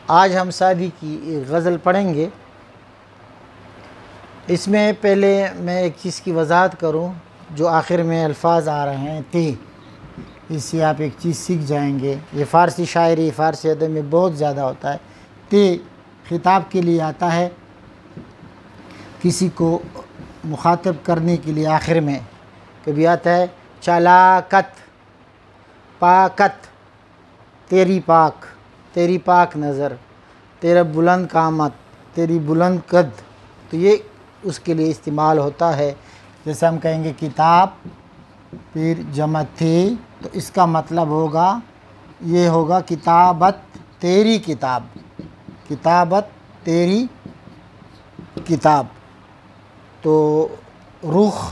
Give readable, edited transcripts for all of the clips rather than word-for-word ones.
आज हम सादी की गज़ल पढ़ेंगे। इसमें पहले मैं एक चीज़ की वजाहत करूं, जो आखिर में अल्फाज आ रहे हैं ते, इससे आप एक चीज़ सीख जाएंगे। ये फ़ारसी शायरी, फ़ारसी अदब में बहुत ज़्यादा होता है। ते खिताब के लिए आता है, किसी को मुखातब करने के लिए आखिर में। कभी आता है चलाकत, पाकत, तेरी पाक, तेरी पाक नज़र, तेरा बुलंद कामत, तेरी बुलंद कद। तो ये उसके लिए इस्तेमाल होता है। जैसे हम कहेंगे किताब, फिर जमा थे, तो इसका मतलब होगा, ये होगा किताबत तेरी किताब, किताबत तेरी किताब। तो रुख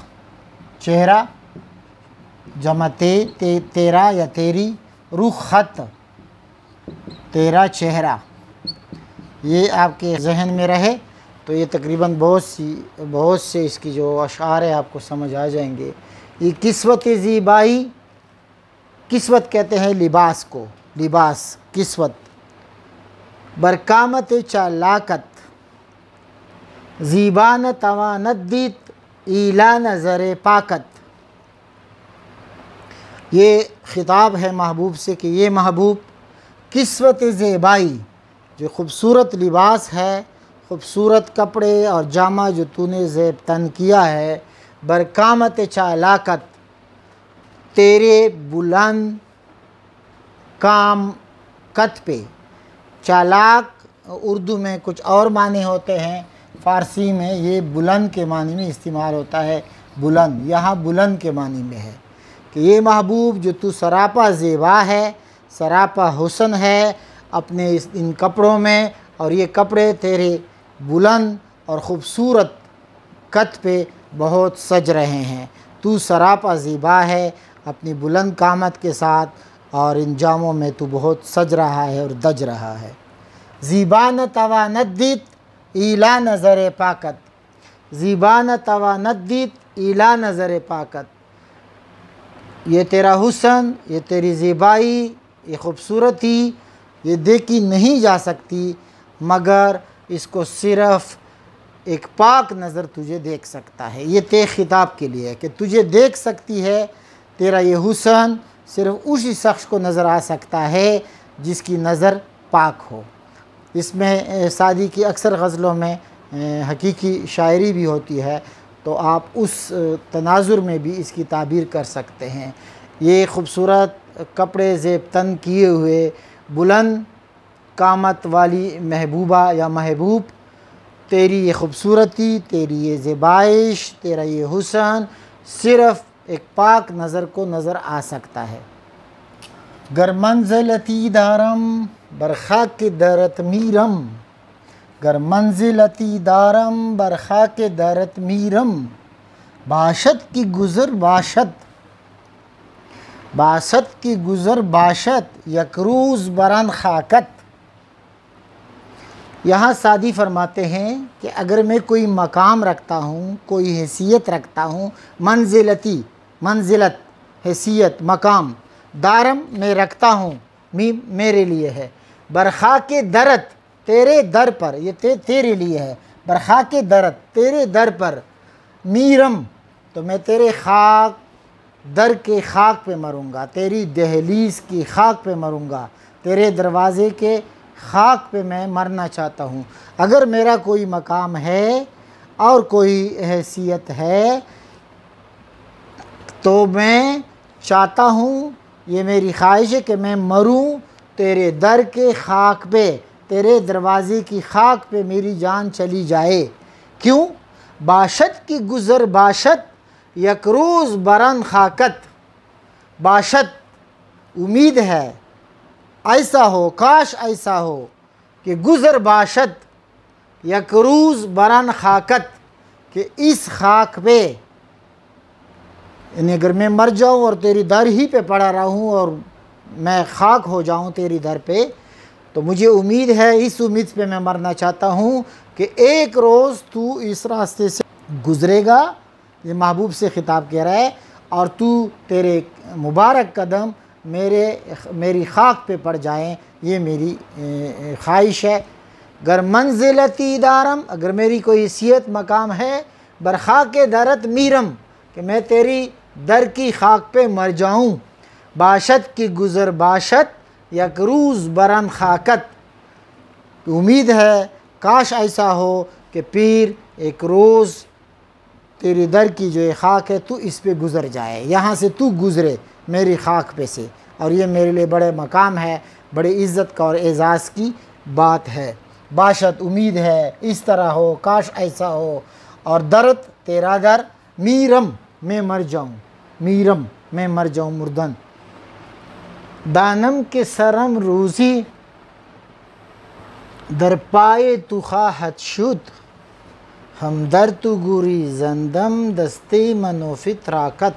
चेहरा, जमा तेरा या तेरी, रुख खत तेरा चेहरा। ये आपके जहन में रहे तो ये तकरीबन बहुत से इसकी जो अशार है आपको समझ आ जाएंगे। ये किस्वत ज़ीबाई, किस्वत कहते हैं लिबास को, लिबास किस्वत। बरकामत चालाकत, ज़ीबान तवानद्दीत, ईला नज़र पाकत। ये ख़िताब है महबूब से कि ये महबूब किस्वत ज़ेबाई, जो ख़ूबसूरत लिबास है, ख़ूबसूरत कपड़े और जामा जो तूने ज़ेब तन किया है, बरकामत चालाकत, तेरे बुलंद काम कत पे। चालाक उर्दू में कुछ और माने होते हैं, फ़ारसी में ये बुलंद के मानी में इस्तेमाल होता है। बुलंद यहाँ बुलंद के मानी में है कि ये महबूब जो तू सरापा ज़ेबा है, सरापा हुस्न है अपने इन कपड़ों में, और ये कपड़े तेरे बुलंद और ख़ूबसूरत कद पे बहुत सज रहे हैं। तू सरापा ज़ेबा है अपनी बुलंद कामत के साथ, और इन जामों में तू बहुत सज रहा है और दज रहा है। ज़ीबान तवानद्दीत, ईला नज़र पाकत, ज़ीबान तवानद्दीत, ईला नज़र पाकत। ये तेरा हुस्न, ये तेरी ज़ेबाई, ये ख़ूबसूरती, ये देखी नहीं जा सकती, मगर इसको सिर्फ़ एक पाक नज़र तुझे देख सकता है। ये ते खिताब के लिए है कि तुझे देख सकती है। तेरा ये हुस्न सिर्फ़ उसी शख्स को नज़र आ सकता है जिसकी नज़र पाक हो। इसमें सादी की अक्सर गज़लों में हकीकी शायरी भी होती है, तो आप उस तनाजुर में भी इसकी ताबीर कर सकते हैं। ये ख़ूबसूरत कपड़े ज़ेब तन किए हुए बुलंद कामत वाली महबूबा या महबूब, तेरी ये ख़ूबसूरती, तेरी ये ज़ेबाइश, तेरा ये हुस्न सिर्फ़ एक पाक नज़र को नज़र आ सकता है। गर मंज़िलती दारम बरखा के दरत मीरम, गर मंज़िलती दारम बरखा के दरत मीरम, बाशत की गुज़र बाशत, बासत की गुज़र बाशत, यकरूज़ बरन खाकत। यहाँ सादी फरमाते हैं कि अगर मैं कोई मकाम रखता हूँ, कोई हैसियत रखता हूँ, मंजिलती, मंजिलत हैसियत मकाम, दारम मैं रखता हूँ, मीम मेरे लिए है, बरखा के दरत तेरे दर पर, ये तेरे लिए है, बरखा के दरत तेरे दर पर, मीरम तो मैं तेरे खाक दर के खाक पे मरूँगा, तेरी दहलीज़ की खाक पे मरूँगा, तेरे दरवाज़े के खाक पे मैं मरना चाहता हूँ। अगर मेरा कोई मकाम है और कोई हैसियत है तो मैं चाहता हूँ, ये मेरी ख्वाहिश है कि मैं मरूँ तेरे दर के खाक पे, तेरे दरवाज़े की खाक पे मेरी जान चली जाए। क्यों? बाशत की गुज़र बाशत, यकरूज़ बरन खाकत। बाशत उम्मीद है, ऐसा हो, काश ऐसा हो कि गुज़र बाशत, यकरूज़ बरन खाकत, कि इस खाक पे, यानी अगर मैं मर जाऊँ और तेरी दर ही पे पड़ा रहूँ और मैं खाक हो जाऊँ तेरी दर पे, तो मुझे उम्मीद है, इस उम्मीद पे मैं मरना चाहता हूँ कि एक रोज़ तू इस रास्ते से गुज़रेगा। ये महबूब से ख़िताब कह रहा है, और तू तेरे मुबारक कदम मेरी खाक पे पड़ जाएं, ये मेरी ख्वाहिश है। गर मंजिलती दारम, अगर मेरी कोई हैसियत मकाम है, बरखा के दरत मीरम, कि मैं तेरी दर की खाक पे मर जाऊँ। बाशत की गुज़र बाशत यक रूज़ बरन खाकत, उम्मीद है काश ऐसा हो कि पीर एक रोज़ तेरी दर की जो खाक है तू इस पे गुज़र जाए, यहाँ से तू गुज़रे मेरी खाक पे से, और ये मेरे लिए बड़े मकाम है, बड़े इज़्ज़त का और एज़ाज़ की बात है। बाशत उम्मीद है, इस तरह हो, काश ऐसा हो, और दर्द तेरा दर, मीरम मैं मर जाऊँ, मीरम मैं मर जाऊँ मुर्दन। दानम के सरम रोज़ी दर पाए तु खाहत शुद, हम दर तु गुरी जंदम दस्ते मनो फितराकत।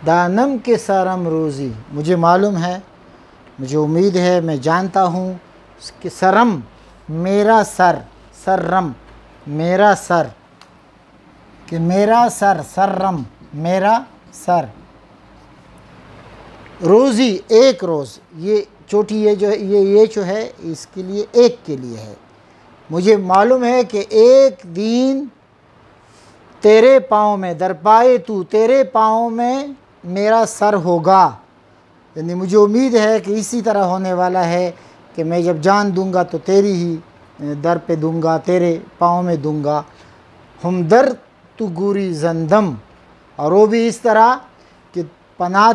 दानम के सरम रोज़ी, मुझे मालूम है, मुझे उम्मीद है, मैं जानता हूँ कि सरम मेरा सर, सर्रम मेरा सर, कि मेरा सर, सर्रम मेरा सर, रोज़ी एक रोज़, ये चोटी ये जो है ये जो है इसके लिए एक के लिए है। मुझे मालूम है कि एक दिन तेरे पाँव में, दर पाए तू, तेरे पाँव में मेरा सर होगा। यानी मुझे उम्मीद है कि इसी तरह होने वाला है कि मैं जब जान दूंगा तो तेरी ही दर पे दूंगा, तेरे पाँव में दूंगा। हम दर तू गुरी जंदम, और वो भी इस तरह कि पनाह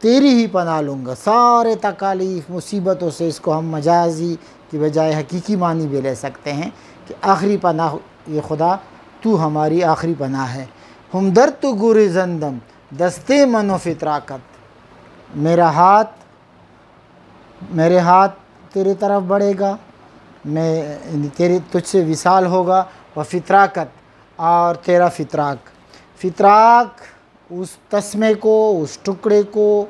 तेरी ही पनाह लूँगा, सारे तकालीफ मुसीबतों से। इसको हम मजाजी की बजाय हकीकी मानी भी ले सकते हैं कि आखिरी पनाह ये खुदा तू हमारी आखिरी पनाह है। हम दर तू गुरी जंदम दस्ते मनो फितराकत, मेरे हाथ तेरी तरफ बढ़ेगा, मैं तेरे तुझसे विसाल होगा। व फितराकत, और तेरा फितराक, फितराक उस तस्मे को, उस टुकड़े को,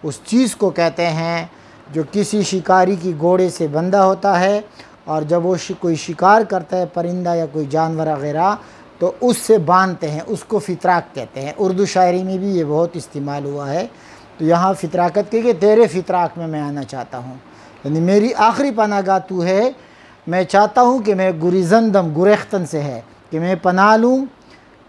उस चीज़ को कहते हैं जो किसी शिकारी की घोड़े से बंधा होता है, और जब वो कोई शिकार करता है परिंदा या कोई जानवर वगैरह तो उससे बांधते हैं, उसको फितराक कहते हैं। उर्दू शायरी में भी ये बहुत इस्तेमाल हुआ है। तो यहाँ फितराकत के तेरे फितराक में मैं आना चाहता हूँ, यानी मेरी आखिरी पनाहगाह तू है। मैं चाहता हूँ कि मैं गुरिजंदम, गुरेख्तन से है कि मैं पनाह लूँ,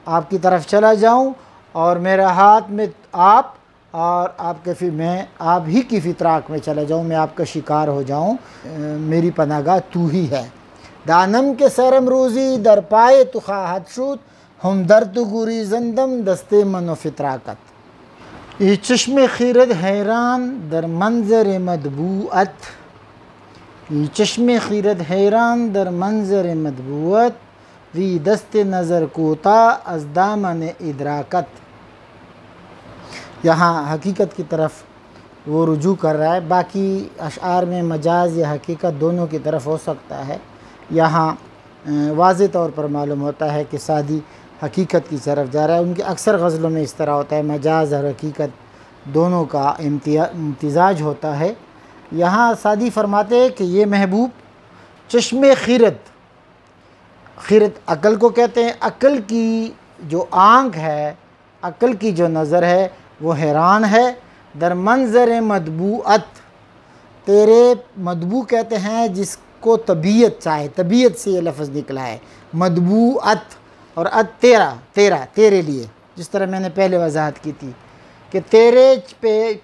आपकी तरफ चला जाऊँ, और मेरे हाथ में आप, और आपके फिर मैं आप ही की फितराक में चला जाऊँ, मैं आपका शिकार हो जाऊँ। मेरी पनाहगाह तू ही है। दानम के सरम रोज़ी दर पाए तु खाहत शुद, हम दर तु गुरी जंदम दस्ते मनो फितराकत। ये चश्मे खीरत हैरान दर मंजर मदबूअत, ये चश्मे खीरत हैरान दर मंजर मदबूअत, वी दस्ते नज़र कोता अज़ दामन इदराकत। यहाँ हकीकत की तरफ वो रुजू कर रहा है। बाकी अशआर में मजाज या हकीकत दोनों की तरफ हो सकता है। यहाँ वाज़े तौर पर मालूम होता है कि सादी हकीकत की तरफ जा रहा है। उनके अक्सर गज़लों में इस तरह होता है, मजाज और हकीकत दोनों का इम्तिज़ाज होता है। यहाँ सादी फरमाते हैं कि ये महबूब चश्मे खीरत, खीरत अक़ल को कहते हैं, अक़ल की जो आँख है, अक़ल की जो नज़र है वो हैरान है। दर मंजर मदबूअत, तेरे मदबू कहते हैं जिसको तबीयत चाहे, तबीयत से ये लफ्ज़ निकला है मदबूअत, और अत तेरा, तेरा तेरे लिए, जिस तरह मैंने पहले वजाहत की थी कि तेरे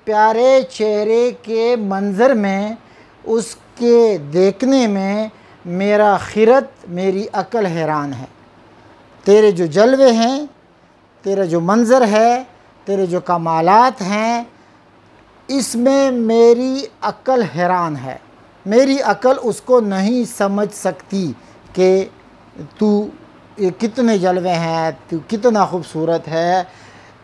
प्यारे चेहरे के मंज़र में, उसके देखने में मेरा खिरत, मेरी अक़ल हैरान है। तेरे जो जलवे हैं, तेरा जो मंज़र है, तेरे जो कमालात हैं, इसमें मेरी अक़ल हैरान है। मेरी अक़ल उसको नहीं समझ सकती कि तू ये कितने जलवे हैं, तू कितना खूबसूरत है।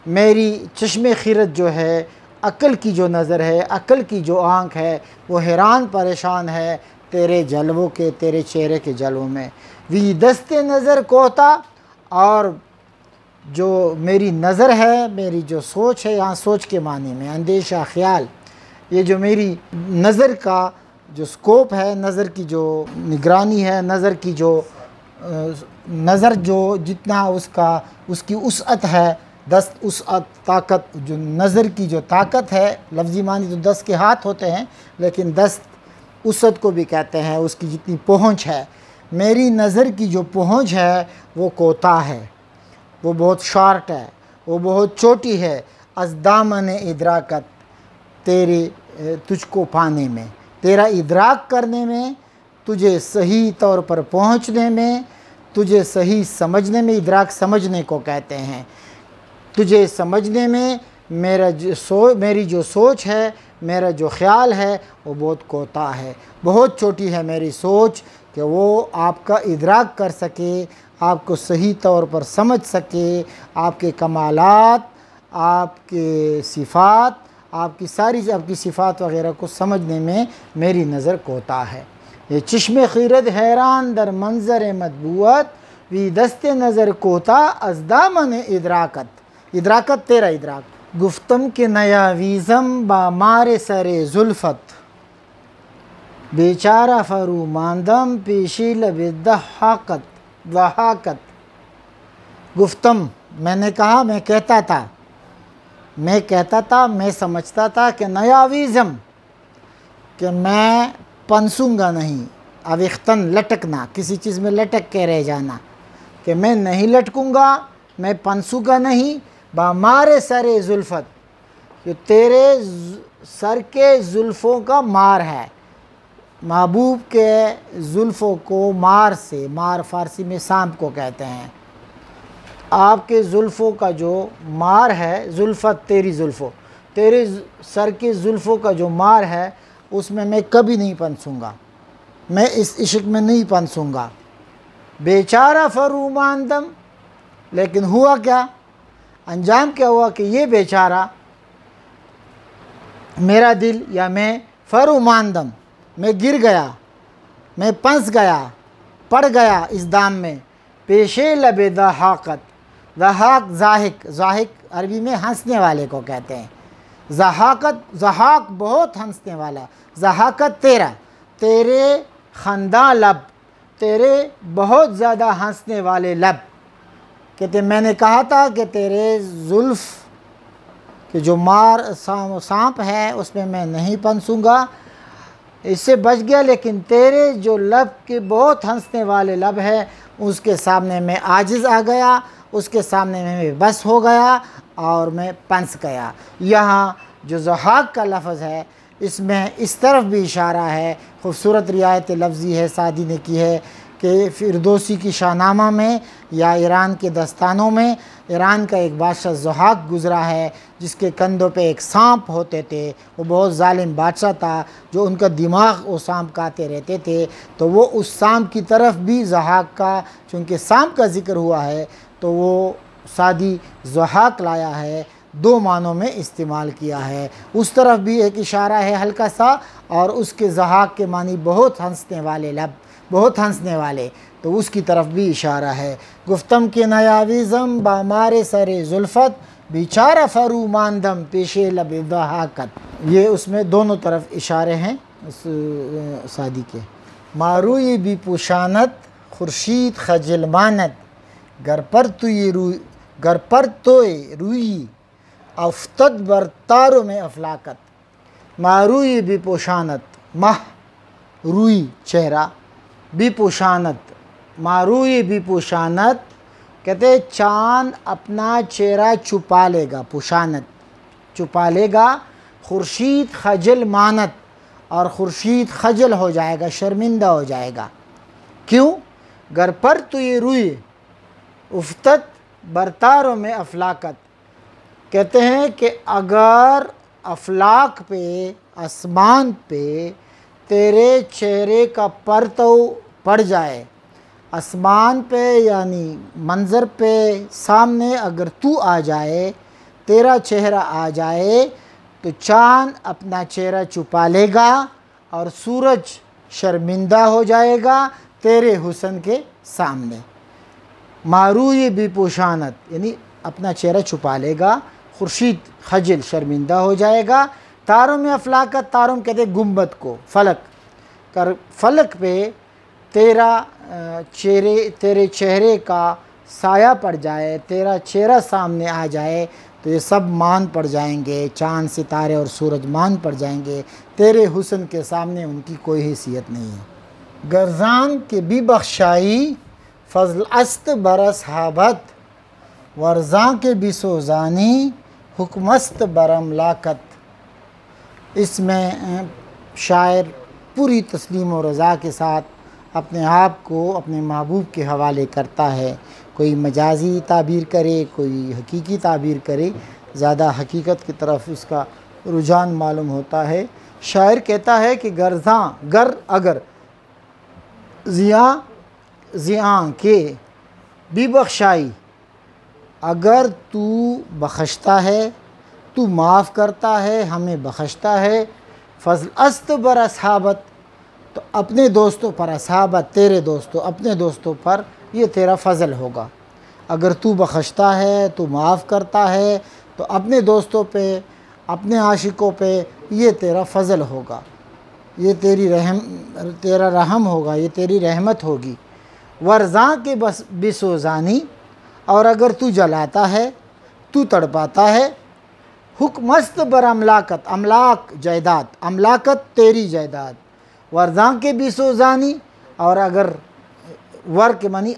मेरी चश्मे खिरत जो है, अक़ल की जो नज़र है, अक़ल की जो आँख है, वो हैरान परेशान है तेरे जलवों के, तेरे चेहरे के जलवों में। वी दस्ते नज़र कोता, और जो मेरी नज़र है, मेरी जो सोच है, यहाँ सोच के मानी में अंदेशा, ख्याल, ये जो मेरी नज़र का जो स्कोप है, नज़र की जो निगरानी है, नज़र की जो नज़र जो जितना उसकी उसअत है, दस्त उसअत, ताकत, जो नज़र की जो ताकत है, लफ्ज़ी मानी तो 10 के हाथ होते हैं, लेकिन दस्त उसत को भी कहते हैं, उसकी जितनी पहुँच है। मेरी नज़र की जो पहुँच है वो कोताह है, वो बहुत शॉर्ट है, वो बहुत छोटी है। अज़दामन इदराकत, तेरे तुझको पाने में, तेरा इदराक करने में, तुझे सही तौर पर पहुँचने में, तुझे सही समझने में, इदराक समझने को कहते हैं, तुझे समझने में मेरी जो सोच है, मेरा जो ख़्याल है वो बहुत कोताह है, बहुत छोटी है मेरी सोच कि वो आपका इदराक कर सके, आपको सही तौर पर समझ सके, आपके कमालात, आपके सिफ़ात, आपकी सिफ़ात वग़ैरह को समझने में मेरी नज़र कोताह है। ये चश्मे खीरत हैरान दर मंज़र मतबूअत, वी दस्ते नज़र कोताह अज़दामन इदराकत, इदराकत तेरा इदराक। गुफ्तम के नया वीज़म बामारे सरे जुल्फ़त, बेचारा फरू मांदम पेशी लबे दहाकत, वहाकत। गुफ्तम, मैंने कहा, मैं कहता था, मैं समझता था कि नया वीज़म, कि मैं पंसूंगा नहीं, अविख्तन लटकना, किसी चीज़ में लटक के रह जाना, कि मैं नहीं लटकूँगा, मैं पंसूंगा नहीं। बामारे सरे जुल्फ़त, जो तेरे सर के जुल्फ़ों का मार है, महबूब के जुल्फ़ों को मार से, मार फ़ारसी में सांप को कहते हैं, आपके जुल्फ़ों का जो मार है, जुल्फ़त तेरी जुल्फ़ों, तेरे सर के जुल्फ़ों का जो मार है उसमें मैं कभी नहीं पंसूंगा, मैं इस इश्क में नहीं पंसूंगा। बेचारा फरूमानदम, लेकिन हुआ क्या, अंजाम क्या हुआ कि ये बेचारा मेरा दिल या मैं फरूमानदम, मैं गिर गया, मैं पंस गया, पड़ गया इस दाम में। पेशे लबे दहाकत, दहाक ज़ाहिक, ज़ाहिक अरबी में हंसने वाले को कहते हैं, ज़हाकत, ज़हाक बहुत हंसने वाला, ज़हाकत तेरा, तेरे खंदा लब, तेरे बहुत ज़्यादा हंसने वाले लब। कहते मैंने कहा था कि तेरे जुल्फ़ कि जो मार सांप है उसमें मैं नहीं पंसूंगा, इससे बच गया, लेकिन तेरे जो लब के बहुत हंसने वाले लब है उसके सामने मैं आजिज़ आ गया, उसके सामने मैं बस हो गया और मैं पंस गया। यहाँ जो ज़हाक का लफ्ज़ है इसमें इस तरफ भी इशारा है, खूबसूरत रियायत लफ्ज़ी है सादी ने की है कि फिरदौसी की शाहनामा में या ईरान के दस्तानों में ईरान का एक बादशाह ज़हाक गुज़रा है जिसके कंधों पे एक सांप होते थे। वो बहुत ज़ालिम बादशाह था, जो उनका दिमाग वो सांप खाते रहते थे। तो वो उस सांप की तरफ भी ज़हाक का, चूँकि सांप का ज़िक्र हुआ है तो वो सादी ज़हाक लाया है, दो मानों में इस्तेमाल किया है। उस तरफ भी एक इशारा है हल्का सा, और उसके ज़हाक के मानी बहुत हंसने वाले लब, बहुत हंसने वाले, तो उसकी तरफ भी इशारा है। गुफ्तम के नयाविज़म बामारे सरे जुल्फ़त, बेचारा फरू मानदम पेशे लब दहाकत। ये उसमें दोनों तरफ इशारे हैं उस सादी के। मारूई भी पुशानत खुर्शीद खजल मानत, घर पर तो ये रूई अफ्तद बरतारों में अफलाकत। मारूई भी पोशानत, माह रूई चेहरा, भी पोशानत, मारूई भी पोशानत, कहते चाँद अपना चेहरा छुपा लेगा, पोशानत छुपा लेगा, खुर्शीद खजल मानत, और खुर्शीद खजल हो जाएगा, शर्मिंदा हो जाएगा। क्यों? घर पर तो ये रूई उफ्तत बरतारों में अफलाकत, कहते हैं कि अगर अफलाक पे, आसमान पे तेरे चेहरे का परतव पड़ जाए, आसमान पे यानी मंज़र पे सामने अगर तू आ जाए, तेरा चेहरा आ जाए, तो चाँद अपना चेहरा छुपा लेगा और सूरज शर्मिंदा हो जाएगा तेरे हुस्न के सामने। मारूई भी पोशानत यानी अपना चेहरा छुपा लेगा, खुर्शीद खजल शर्मिंदा हो जाएगा। तारों में अफलाकत, तारों में कहते गुंबद को, फलक कर, फलक पे तेरे चेहरे का साया पड़ जाए, तेरा चेहरा सामने आ जाए, तो ये सब मान पड़ जाएंगे, चाँद सितारे और सूरज मान पड़ जाएंगे, तेरे हुस्न के सामने उनकी कोई हैसियत नहीं है। गर्जान के भी बख्शाई फजल अस्त बरस हाबत, वर्जा के भी सोजानी हुक्मस्त बरम लाकत। इसमें शायर पूरी तस्लीम और रज़ा के साथ अपने आप को अपने महबूब के हवाले करता है। कोई मजाजी ताबीर करे, कोई हकीकी ताबीर करे, ज़्यादा हकीकत की तरफ इसका रुझान मालूम होता है। शायर कहता है कि गर अगर ज़िया के भी बख्शाई, अगर तू बख्शता है, तू माफ़ करता है, हमें बख्शता है, फजल अस्त बर असहाबत, तो अपने दोस्तों पर, असहाबत तेरे दोस्तों, अपने दोस्तों पर ये तेरा फ़ज़ल होगा। अगर तू बख्शता है, तू माफ़ करता है, तो अपने दोस्तों पे, अपने आशिकों पे ये तेरा फ़ज़ल होगा, ये तेरा रहम होगा, ये तेरी रहमत होगी। वर्जा के बस बिसोजानी, और अगर तू जलाता है, तू तड़पाता है, हुक्मस्त बर अमलाकत, अमलाक जायदाद, अमलाकत तेरी जायदाद, वर्जा के बिसोजानी, और अगर वर के मानी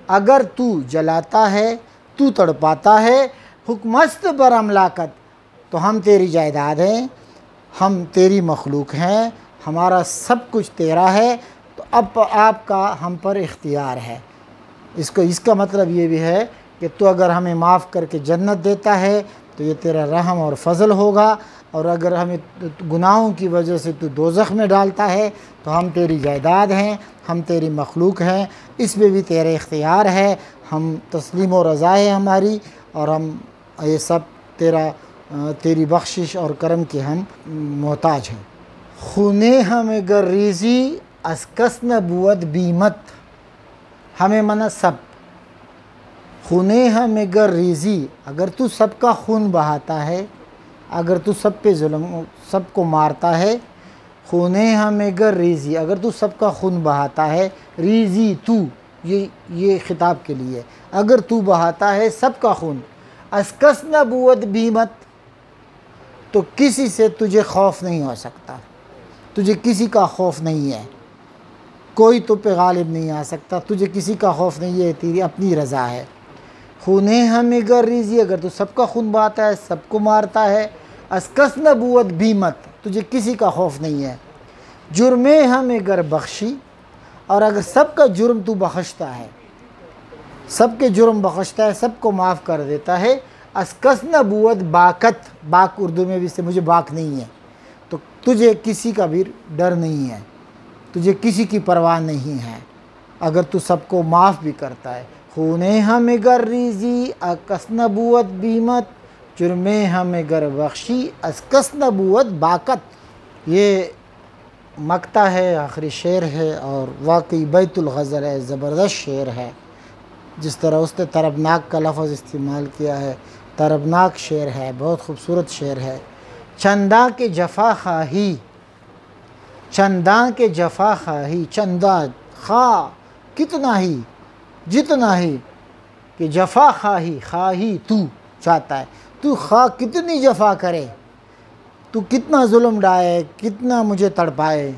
अगर तू जलाता है, तू तड़पाता है, हुक्मस्त बर अमलाकत, तो हम तेरी जायदाद हैं, हम तेरी मखलूक हैं, हमारा सब कुछ तेरा है, तो अब आपका हम पर इख्तियार है। इसका मतलब ये भी है कि तू अगर हमें माफ़ करके जन्नत देता है तो ये तेरा रहम और फ़ज़ल होगा, और अगर हमें गुनाहों की वजह से तू दोज़ख में डालता है तो हम तेरी जायदाद हैं, हम तेरी मखलूक हैं, इसमें भी तेरे इख्तियार है, हम तस्लीम और रज़ा है हमारी, और हम ये सब तेरी बख्शिश और करम के हम मोहताज हैं। खूने हमें गर्रीज़ी अस्कस नबूवत बीमत, हमें मना सब, खूने हमें गर्रीज़ी, अगर तू सबका खून बहाता है, अगर तू सब पे जुल्म, सबको मारता है, खूने हमें गर्रीज़ी, अगर तू सबका खून बहाता है, रीज़ी तू, ये खिताब के लिए, अगर तू बहाता है सबका खून, अस्कस नबूवत बीमत, तो किसी से तुझे खौफ नहीं हो सकता, तुझे किसी का खौफ नहीं है, कोई तो पे गालिब नहीं आ सकता, तुझे किसी का खौफ नहीं है, तेरी अपनी रज़ा है। खूने हमें गर्रीज़ी, अगर तू सबका खून बहाता है, सबको मारता है, अस्कस नबूवत बीमत, तुझे किसी का खौफ नहीं है। जुर्मे हमें गर बख्शी, और अगर सबका जुर्म तू बख्शता है, सबके जुर्म बख्शता है, सबको माफ़ कर देता है, अस्कस नबूवत बाकत, बाक उर्दू में भी से मुझे बाक नहीं है, तो तुझे किसी का भी डर नहीं है, तुझे किसी की परवाह नहीं है, अगर तू सबको माफ़ भी करता है। खूने हमें गर्रीज़ी अस्कस नबूवत बीमत, जुर्मे हमें गर बख्शी अस्कस नबूवत बाकत। ये मक्ता है, आखिरी शेर है, और वाकई बैतुल ग़ज़ल है, ज़बरदस्त शेर है। जिस तरह उसने तरबनाक का लफ्ज़ इस्तेमाल किया है, तरबनाक शेर है, बहुत खूबसूरत शेर है। चंदा के जफ़ा खाही, चंदा के जफ़ा खाही, चंदा खा कितना ही, जितना ही, कि जफ़ा खाही तू चाहता है, तू खा कितनी जफ़ा करे, तू कितना जुल्म डाले, कितना मुझे तड़पाए।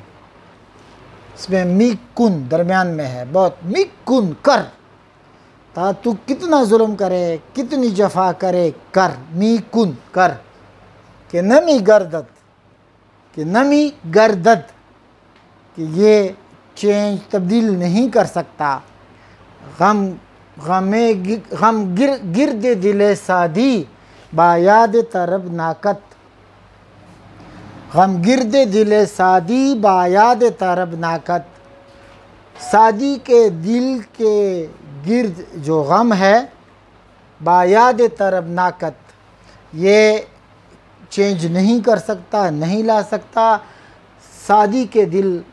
इसमें मीक कुन दरमियान में है, बहुत मीक कुन कर, ता तू कितना जुल्म करे, कितनी जफ़ा करे, कर, मीक कुन कर, कि नमी गर्दत, कि नमी गर्दत, कि ये चेंज तब्दील नहीं कर सकता। गम गिरद दिले सादी बायाद तरब नाकत, गम गिरद दिले सादी बायाद तरब नाकत, सादी के दिल के गिर्द जो गम है, बायाद तरब नाकत, ये चेंज नहीं कर सकता, नहीं ला सकता। सादी के दिल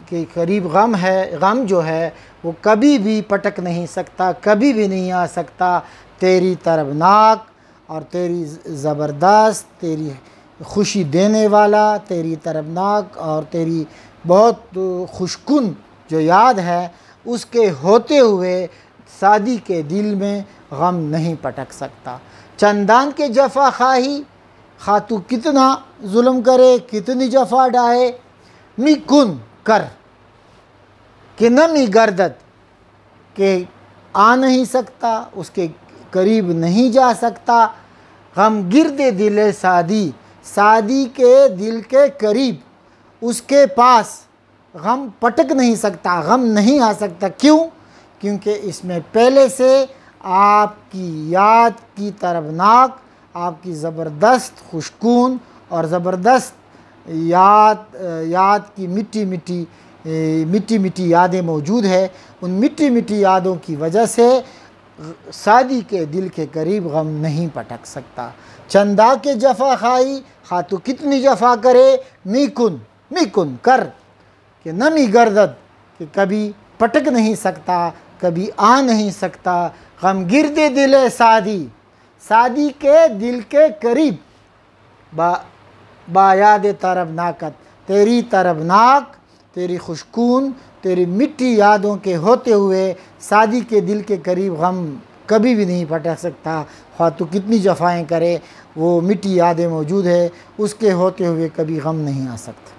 के करीब गम है, गम जो है वो कभी भी पटक नहीं सकता, कभी भी नहीं आ सकता। तेरी तरबनाक और तेरी ज़बरदस्त, तेरी खुशी देने वाला, तेरी तरबनाक और तेरी बहुत खुशकुन जो याद है, उसके होते हुए सादी के दिल में गम नहीं पटक सकता। चंदान के जफ़ा खाही, खा तू कितना जुल्म करे, कितनी जफ़ा डाहे, मी कुन कर कि नमी गर्दत के आ नहीं सकता, उसके करीब नहीं जा सकता। गम गिरदे दिल सादी, सादी के दिल के करीब, उसके पास गम पटक नहीं सकता, गम नहीं आ सकता। क्यों? क्योंकि इसमें पहले से आपकी याद की तरबनाक, आपकी ज़बरदस्त खुशकून और ज़बरदस्त याद की मिट्टी मिट्टी यादें मौजूद है। उन मिट्टी मिट्टी यादों की वजह से सादी के दिल के करीब गम नहीं पटक सकता। चंदा के जफ़ा खाई, खा तो कितनी जफ़ा करे, मी कुन कर कि नमी गर्दत कि कभी पटक नहीं सकता, कभी आ नहीं सकता। गम गिरदे दिल सादी, सादी के दिल के करीब, बायाद तरबनाकत, तेरी तरबनाक, तेरी खुशकून, तेरी मिट्टी यादों के होते हुए सादी के दिल के करीब गम कभी भी नहीं पटक सकता। ख्वाह तो कितनी जफ़ाएँ करे, वो मिट्टी यादें मौजूद है, उसके होते हुए कभी गम नहीं आ सकता।